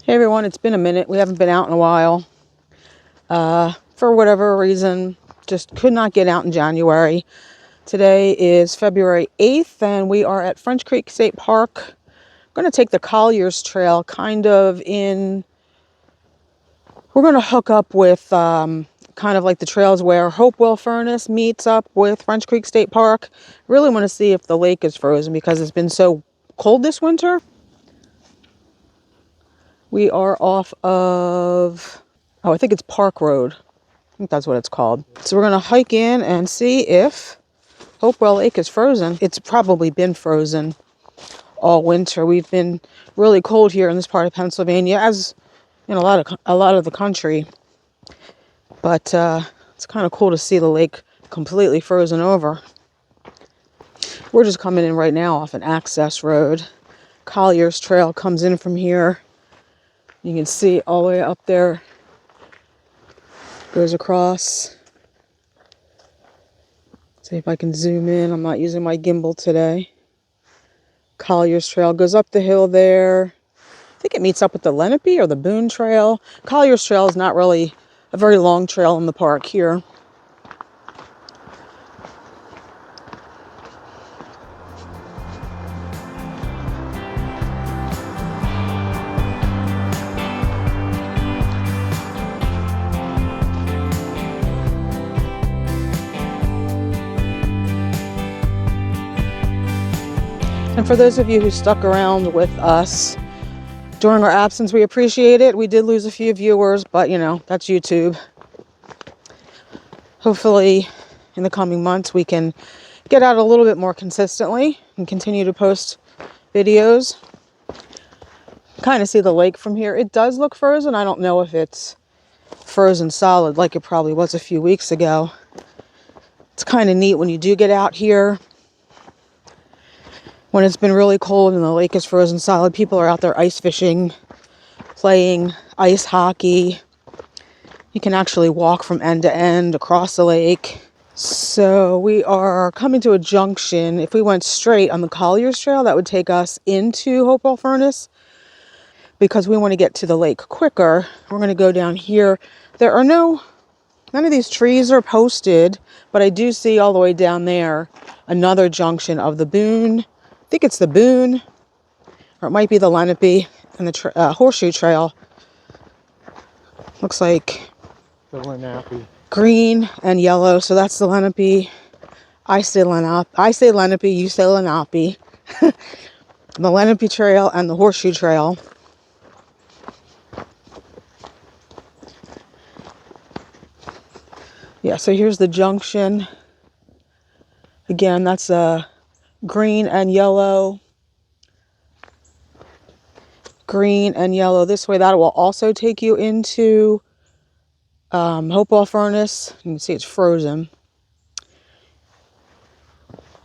Hey everyone, it's been a minute. We haven't been out in a while. For whatever reason, just could not get out in January. Today is February 8th and we are at French Creek State Park. I'm going to take the Colliers Trail we're going to hook up with kind of like the trails where Hopewell Furnace meets up with French Creek State Park. Really want to see if the lake is frozen because it's been so cold this winter. We are off of, I think it's Park Road. I think that's what it's called. So we're going to hike in and see if Hopewell Lake is frozen. It's probably been frozen all winter. We've been really cold here in this part of Pennsylvania, as in a lot of the country. But it's kind of cool to see the lake completely frozen over. We're just coming in right now off an access road. Colliers Trail comes in from here. You can see all the way up there. Goes across. See if I can zoom in. I'm not using my gimbal today. Colliers Trail goes up the hill there. I think it meets up with the Lenape or the Boone Trail. Colliers Trail is not really a very long trail in the park here. And for those of you who stuck around with us during our absence, we appreciate it. We did lose a few viewers, but you know, that's YouTube. Hopefully in the coming months we can get out a little bit more consistently and continue to post videos. Kind of see the lake from here. It does look frozen. I don't know if it's frozen solid like it probably was a few weeks ago. It's kind of neat when you do get out here. When it's been really cold and the lake is frozen solid, people are out there ice fishing, playing ice hockey. You can actually walk from end to end across the lake. So we are coming to a junction. If we went straight on the Colliers Trail, that would take us into Hopewell Furnace. Because we want to get to the lake quicker, we're going to go down here. None of these trees are posted, but I do see all the way down there another junction of the Boone. I think it's the Boone, or it might be the Lenape and the Horseshoe Trail. Looks like the Lenape. Green and yellow, so that's the Lenape. I say Lenape, you say Lenape. The Lenape Trail and the Horseshoe Trail. Yeah, so here's the junction. Again, that's green and yellow. Green and yellow. This way, that will also take you into Hopewell Furnace. You can see it's frozen.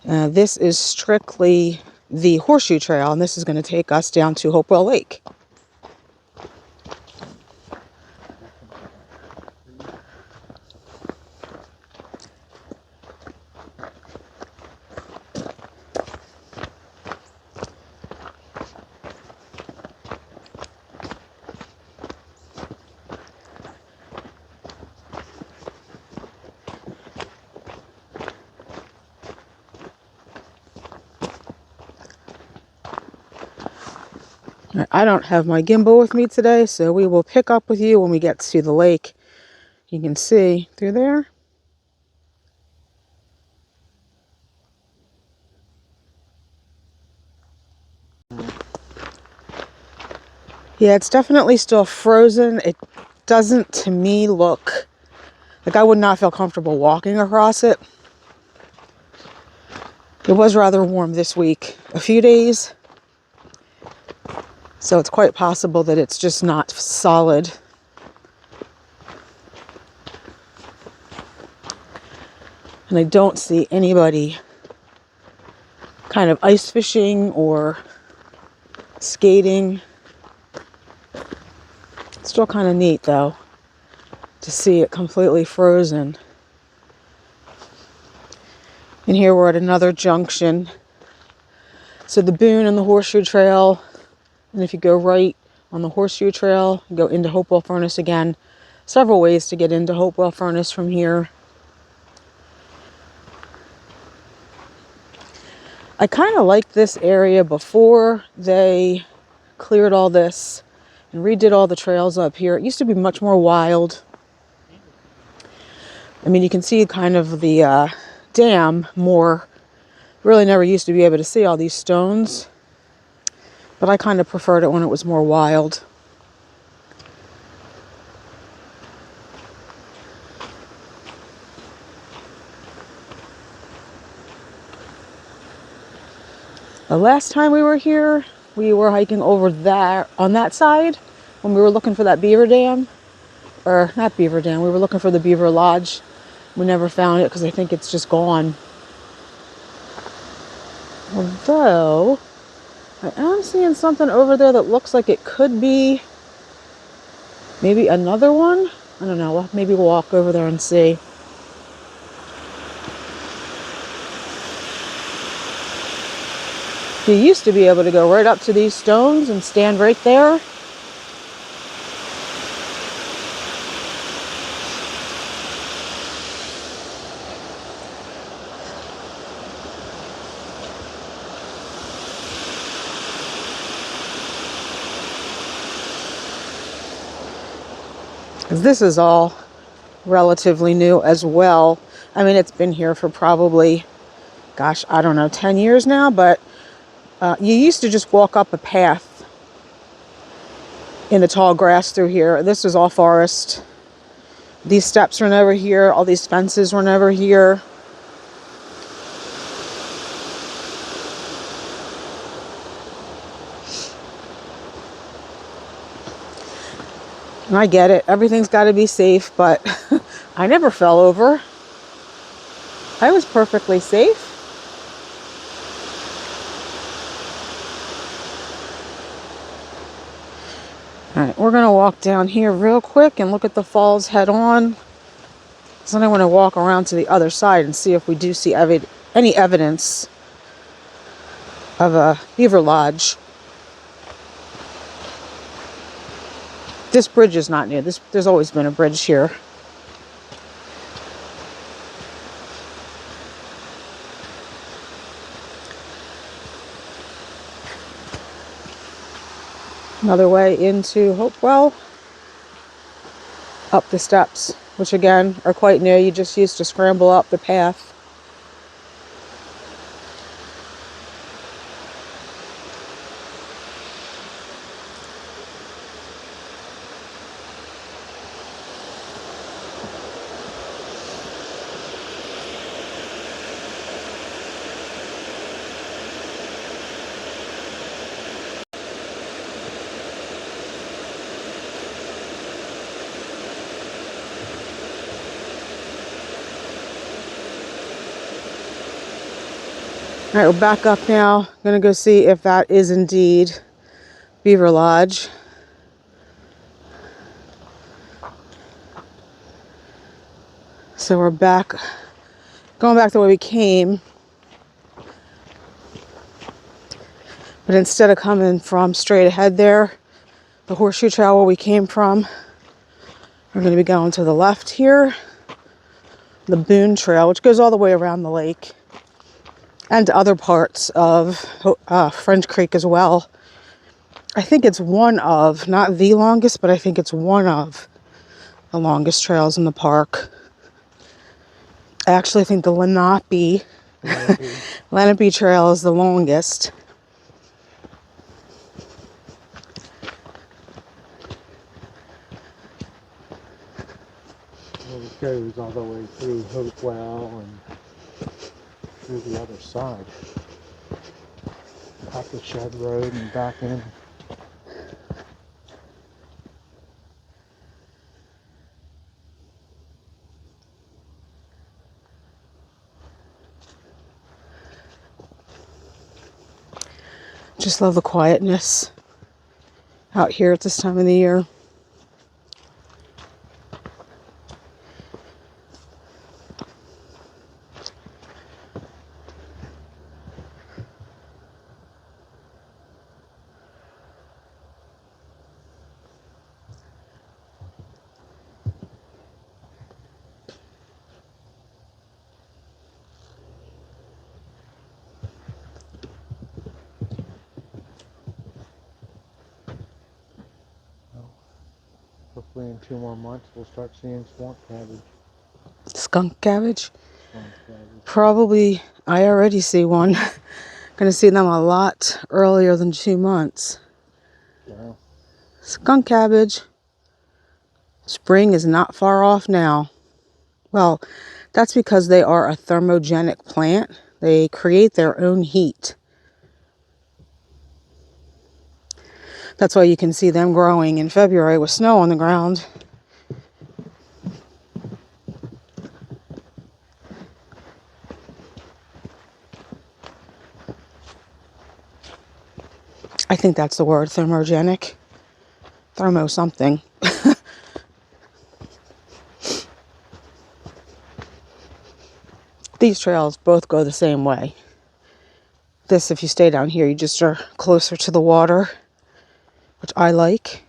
This is strictly the Horseshoe Trail, and this is going to take us down to Hopewell Lake. I don't have my gimbal with me today, so we will pick up with you when we get to the lake. You can see through there. Yeah, it's definitely still frozen. It doesn't, to me, look like I would not feel comfortable walking across it. It was rather warm this week, a few days. So it's quite possible that it's just not solid. And I don't see anybody kind of ice fishing or skating. It's still kind of neat though to see it completely frozen. And here we're at another junction. So the Boone and the Horseshoe Trail, and if you go right on the Horseshoe Trail, go into Hopewell Furnace again. Several ways to get into Hopewell Furnace from here. I kind of liked this area before they cleared all this and redid all the trails up here. It used to be much more wild. I mean, you can see kind of the dam more. Really never used to be able to see all these stones, but I kind of preferred it when it was more wild. The last time we were here, we were hiking over there on that side when we were looking for that beaver dam. Or not beaver dam, we were looking for the beaver lodge. We never found it because I think it's just gone. Although, I am seeing something over there that looks like it could be maybe another one. I don't know, maybe we'll walk over there and see. You used to be able to go right up to these stones and stand right there. This is all relatively new as well. I mean, it's been here for probably, gosh, I don't know, 10 years now, but you used to just walk up a path in the tall grass through here. This was all forest. These steps were never here. All these fences were never here. And I get it. Everything's got to be safe, but I never fell over. I was perfectly safe. All right, we're going to walk down here real quick and look at the falls head on. So then I want to walk around to the other side and see if we do see any evidence of a beaver lodge. This bridge is not new. There's always been a bridge here. Another way into Hopewell. Up the steps, which again are quite new. You just used to scramble up the path. All right, we're back up now. I'm gonna go see if that is indeed Beaver Lodge. So we're back, going back the way we came. But instead of coming from straight ahead there, the Horseshoe Trail where we came from, we're gonna be going to the left here. The Boone Trail, which goes all the way around the lake. And to other parts of French Creek as well. I think it's one of, not the longest, but I think it's one of the longest trails in the park. I actually think the Lenape Trail is the longest. Well, it goes all the way through Hopewell and through the other side. Up the Shed Road and back in. Just love the quietness out here at this time of the year. Hopefully in 2 more months we'll start seeing swamp cabbage. Skunk cabbage? Swamp cabbage. Probably, I already see one. Gonna see them a lot earlier than 2 months. Wow. Skunk cabbage. Spring is not far off now. Well, that's because they are a thermogenic plant. They create their own heat. That's why you can see them growing in February with snow on the ground. I think that's the word, thermogenic. Thermo something. These trails both go the same way. This, if you stay down here, you just are closer to the water, which I like.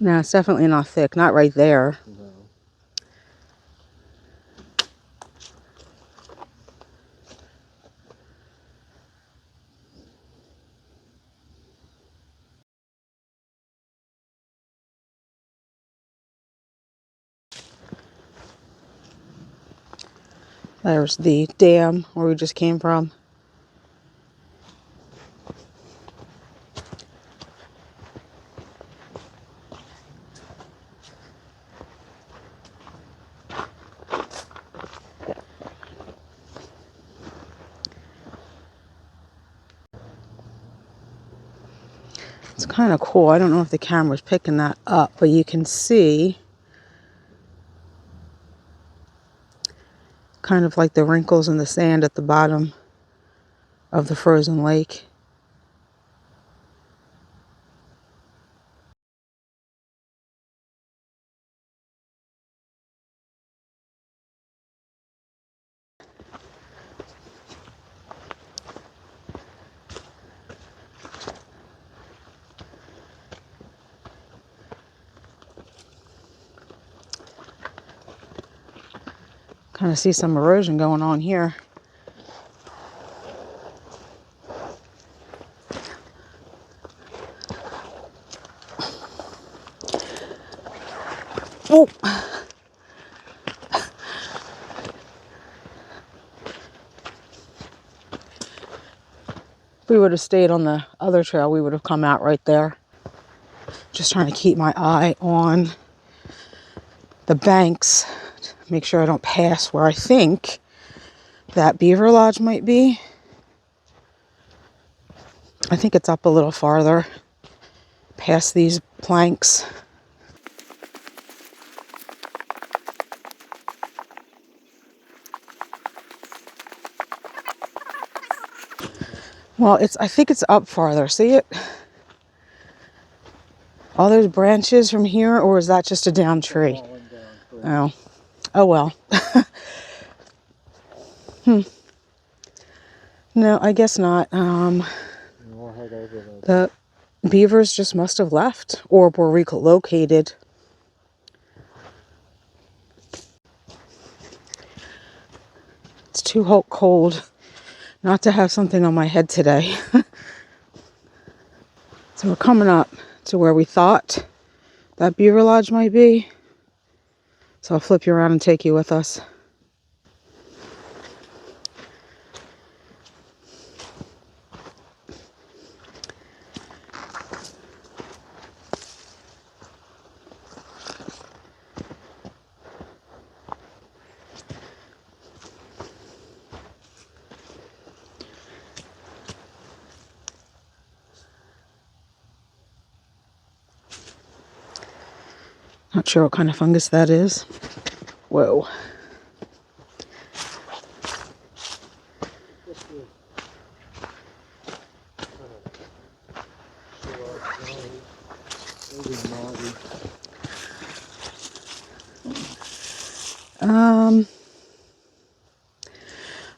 No, it's definitely not thick. Not right there. No. There's the dam where we just came from. It's kind of cool. I don't know if the camera's picking that up, but you can see kind of like the wrinkles in the sand at the bottom of the frozen lake. Kind of see some erosion going on here. Oh! If we would have stayed on the other trail, we would have come out right there. Just trying to keep my eye on the banks. Make sure I don't pass where I think that beaver lodge might be. I think it's up a little farther past these planks. Well, I think it's up farther. See it? All those branches from here, or is that just a down tree? Oh. Oh well. No, I guess not. The beavers just must have left or were relocated. It's too cold not to have something on my head today. So we're coming up to where we thought that beaver lodge might be. So I'll flip you around and take you with us. Not sure what kind of fungus that is. Whoa.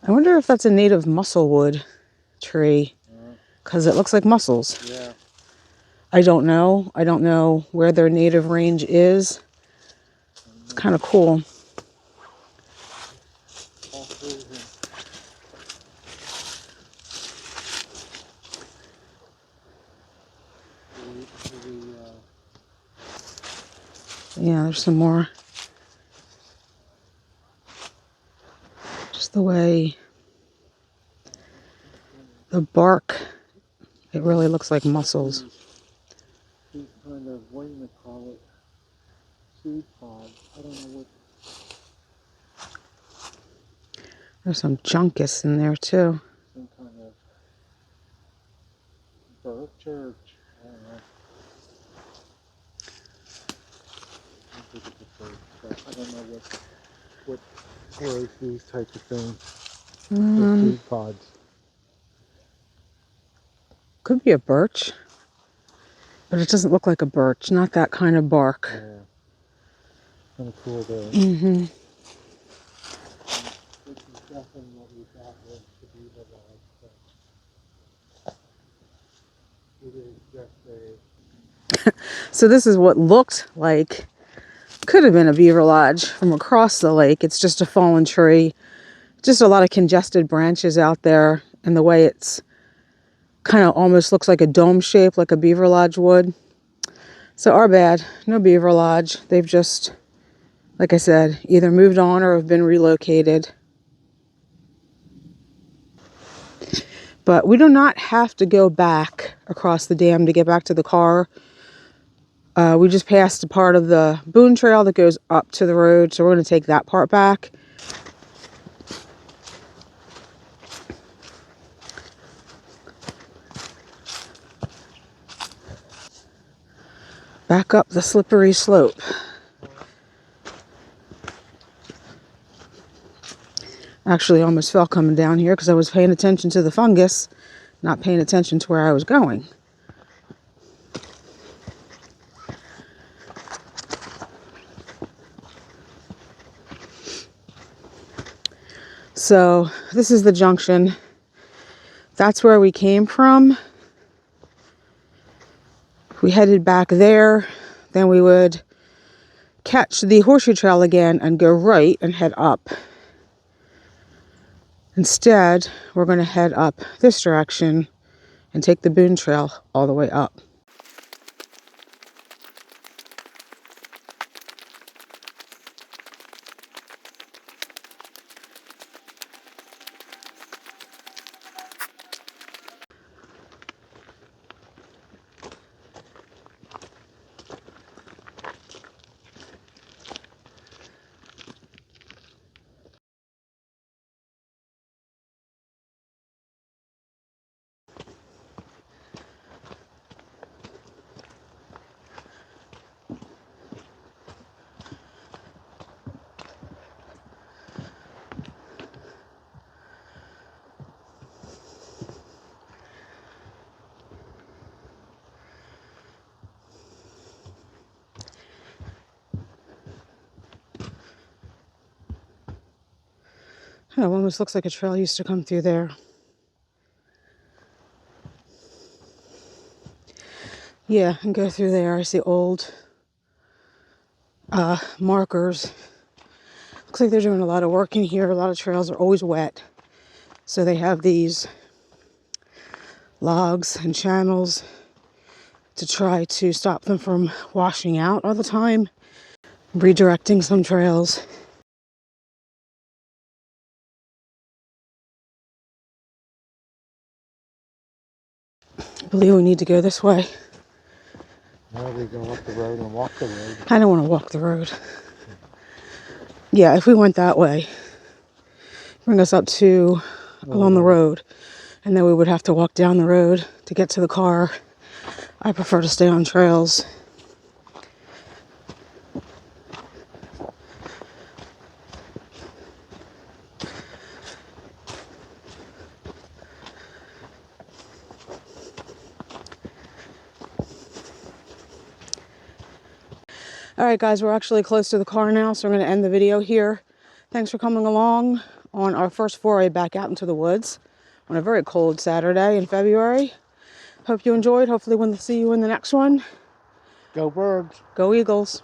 I wonder if that's a native musclewood tree. because it looks like mussels. Yeah. I don't know. I don't know where their native range is. It's kind of cool. Yeah, there's some more. Just the way the bark, it really looks like mussels. These kind of, what do you call it? Seed pods. I don't know what. There's some junkus in there too. Some kind of birch or I don't know. I think it's a birch, but I don't know what grows these types of things. The seed pods. Could be a birch, but it doesn't look like a birch. Not that kind of bark. Yeah. Kind of cool though. Mm-hmm. This is definitely what we thought was to be the log. It is just a. So this is what looked like, could have been a beaver lodge from across the lake. It's just a fallen tree. Just a lot of congested branches out there, and the way it's kind of almost looks like a dome shape, like a beaver lodge would. So our bad, no beaver lodge. They've just, like I said, either moved on or have been relocated. But we do not have to go back across the dam to get back to the car. We just passed a part of the Boone Trail that goes up to the road, so we're going to take that part back. Back up the slippery slope. Actually, I almost fell coming down here because I was paying attention to the fungus, not paying attention to where I was going. So this is the junction. That's where we came from. We headed back there. Then we would catch the horseshoe trail again and go right and head up. Instead, we're going to head up this direction and take the Boone Trail all the way up. Oh, it almost looks like a trail used to come through there. Yeah, and go through there. I see old markers. Looks like they're doing a lot of work in here. A lot of trails are always wet. So they have these logs and channels to try to stop them from washing out all the time. Redirecting some trails. I believe we need to go this way. Now we go up the road and walk the road. I don't want to walk the road. Yeah, if we went that way, bring us up to along the road, and then we would have to walk down the road to get to the car. I prefer to stay on trails. Alright guys, we're actually close to the car now, so we're going to end the video here. Thanks for coming along on our first foray back out into the woods on a very cold Saturday in February. Hope you enjoyed. Hopefully we'll see you in the next one. Go birds. Go Eagles.